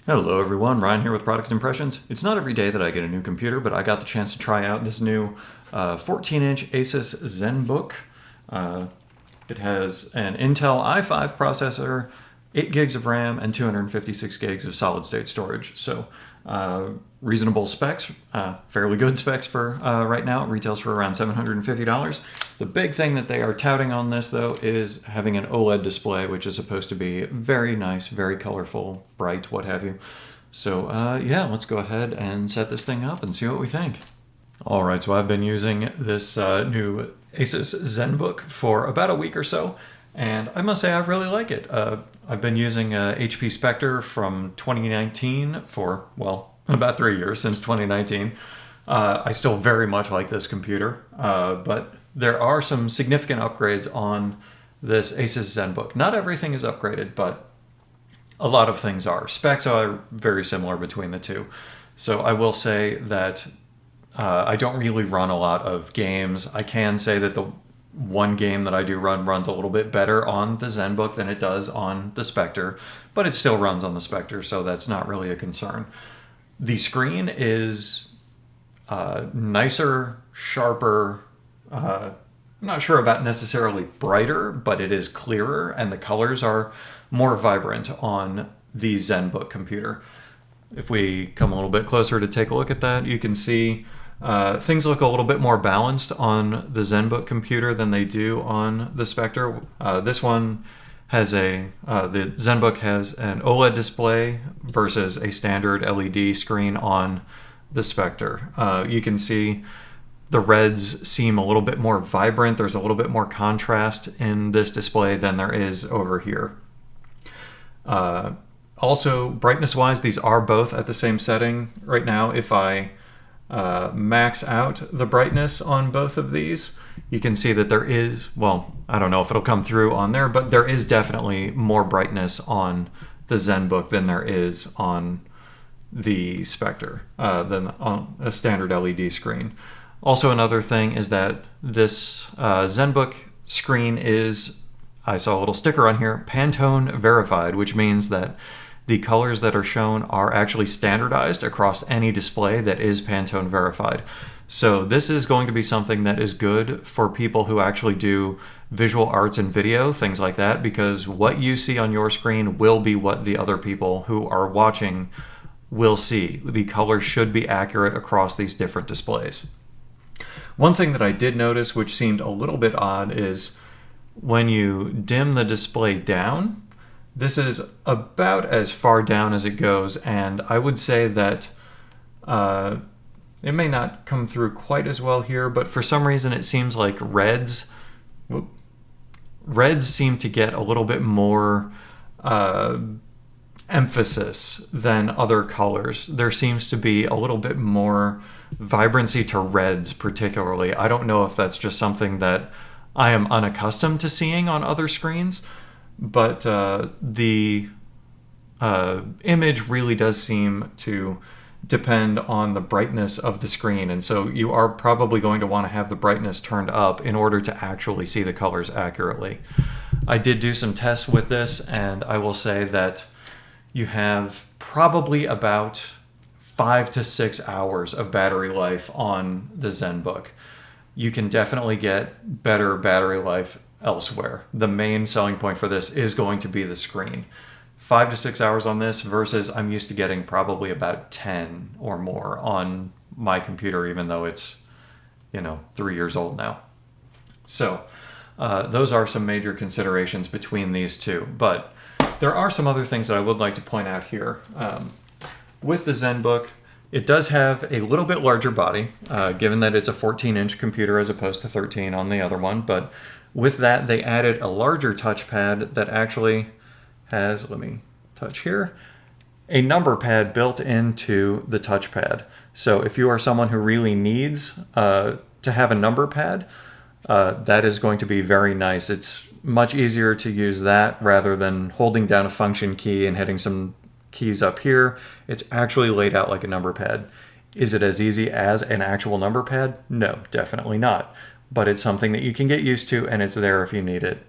Hello everyone, Ryan here with Product Impressions. It's not every day that I get a new computer, but I got the chance to try out this new 14-inch Asus Zenbook. It has an Intel i5 processor, 8 gigs of RAM, and 256 gigs of solid-state storage. So reasonable specs, fairly good specs for right now. It retails for around $750. The big thing that they are touting on this, though, is having an OLED display, which is supposed to be very nice, very colorful, bright, what have you. So yeah, let's go ahead and set this thing up and see what we think. All right, so I've been using this new Asus Zenbook for about a week or so, and I must say I really like it. I've been using HP Spectre from 2019 for, well, about 3 years, since 2019. I still very much like this computer, but there are some significant upgrades on this Asus Zenbook. Not everything is upgraded, but a lot of things are. Specs are very similar between the two. So I will say that I don't really run a lot of games. I can say that the one game that I do run runs a little bit better on the Zenbook than it does on the Spectre, but it still runs on the Spectre, so that's not really a concern. The screen is nicer, sharper, I'm not sure about necessarily brighter, but it is clearer, and the colors are more vibrant on the Zenbook computer. If we come a little bit closer to take a look at that, you can see things look a little bit more balanced on the Zenbook computer than they do on the Spectre. This one has the Zenbook has an OLED display versus a standard LED screen on the Spectre. You can see the reds seem a little bit more vibrant. There's a little bit more contrast in this display than there is over here. Also, brightness-wise, these are both at the same setting right now. If I max out the brightness on both of these, you can see that there is, well, I don't know if it'll come through on there, but there is definitely more brightness on the Zenbook than there is on the Spectre, than on a standard LED screen. Also, another thing is that this Zenbook screen is, I saw a little sticker on here, Pantone Verified, which means that the colors that are shown are actually standardized across any display that is Pantone Verified. So this is going to be something that is good for people who actually do visual arts and video, things like that, because what you see on your screen will be what the other people who are watching will see. The colors should be accurate across these different displays. One thing that I did notice, which seemed a little bit odd, is when you dim the display down, this is about as far down as it goes, and I would say that it may not come through quite as well here, but for some reason it seems like reds seem to get a little bit more emphasis than other colors. There seems to be a little bit more vibrancy to reds particularly. I don't know if that's just something that I am unaccustomed to seeing on other screens, but the image really does seem to depend on the brightness of the screen, and so you are probably going to want to have the brightness turned up in order to actually see the colors accurately. I did do some tests with this, and I will say that you have probably about 5 to 6 hours of battery life on the Zenbook. You can definitely get better battery life elsewhere. The main selling point for this is going to be the screen. 5 to 6 hours on this versus I'm used to getting probably about 10 or more on my computer, even though it's, 3 years old now. So those are some major considerations between these two. But there are some other things that I would like to point out here. With the Zenbook, it does have a little bit larger body, given that it's a 14-inch computer as opposed to 13 on the other one. But with that, they added a larger touchpad that actually has, let me touch here, a number pad built into the touchpad. So if you are someone who really needs to have a number pad, that is going to be very nice. It's much easier to use that rather than holding down a function key and hitting some keys up here. It's actually laid out like a number pad. Is it as easy as an actual number pad? No, definitely not. But it's something that you can get used to, and it's there if you need it.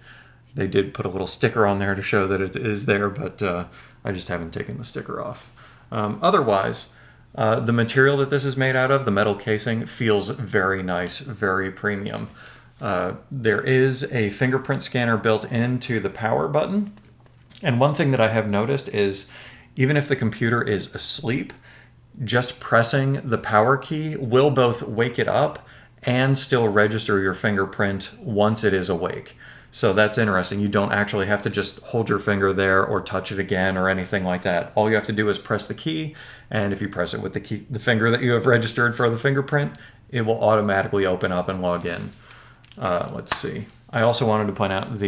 They did put a little sticker on there to show that it is there, but I just haven't taken the sticker off. Otherwise, the material that this is made out of, the metal casing, feels very nice, very premium. There is a fingerprint scanner built into the power button. And one thing that I have noticed is even if the computer is asleep, just pressing the power key will both wake it up and still register your fingerprint once it is awake. So that's interesting. You don't actually have to just hold your finger there or touch it again or anything like that. All you have to do is press the key, and if you press it with the finger that you have registered for the fingerprint, it will automatically open up and log in. Let's see. I also wanted to point out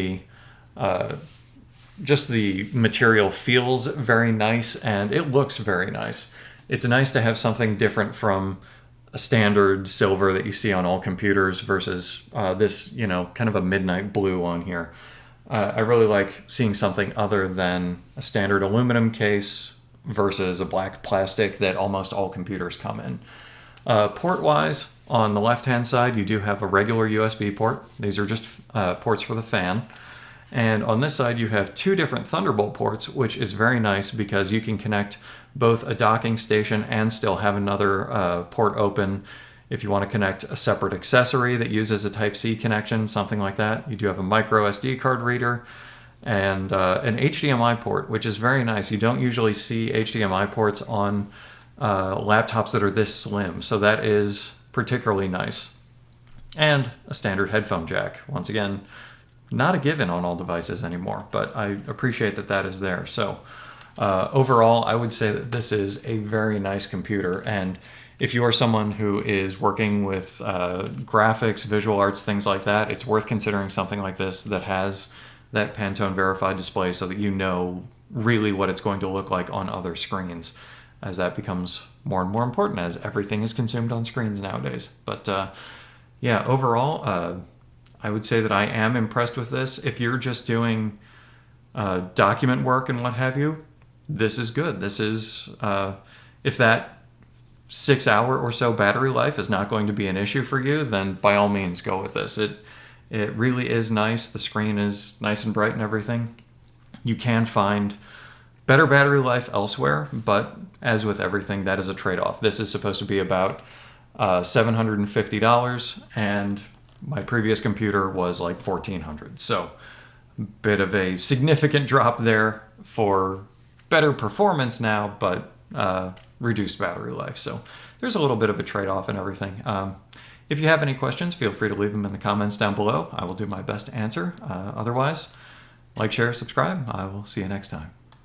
just the material feels very nice and it looks very nice. It's nice to have something different from a standard silver that you see on all computers versus this, kind of a midnight blue on here. I really like seeing something other than a standard aluminum case versus a black plastic that almost all computers come in. Port-wise, on the left-hand side, you do have a regular USB port. These are just ports for the fan. And on this side, you have two different Thunderbolt ports, which is very nice because you can connect both a docking station and still have another port open. If you want to connect a separate accessory that uses a Type-C connection, something like that. You do have a micro SD card reader and an HDMI port, which is very nice. You don't usually see HDMI ports on laptops that are this slim, so that is particularly nice. And a standard headphone jack. Once again, not a given on all devices anymore, but I appreciate that that is there. So overall, I would say that this is a very nice computer. And if you are someone who is working with graphics, visual arts, things like that, it's worth considering something like this that has that Pantone Verified display so that you know really what it's going to look like on other screens, as that becomes more and more important as everything is consumed on screens nowadays. But yeah, overall, I would say that I am impressed with this. If you're just doing document work and what have you, this is good. This is, if that 6-hour or so battery life is not going to be an issue for you, then by all means go with this. It really is nice. The screen is nice and bright and everything. You can find better battery life elsewhere, but as with everything, that is a trade-off. This is supposed to be about $750, and my previous computer was like $1,400. So bit of a significant drop there for better performance now, but reduced battery life. So there's a little bit of a trade-off and everything. If you have any questions, feel free to leave them in the comments down below. I will do my best to answer. Otherwise, like, share, subscribe. I will see you next time.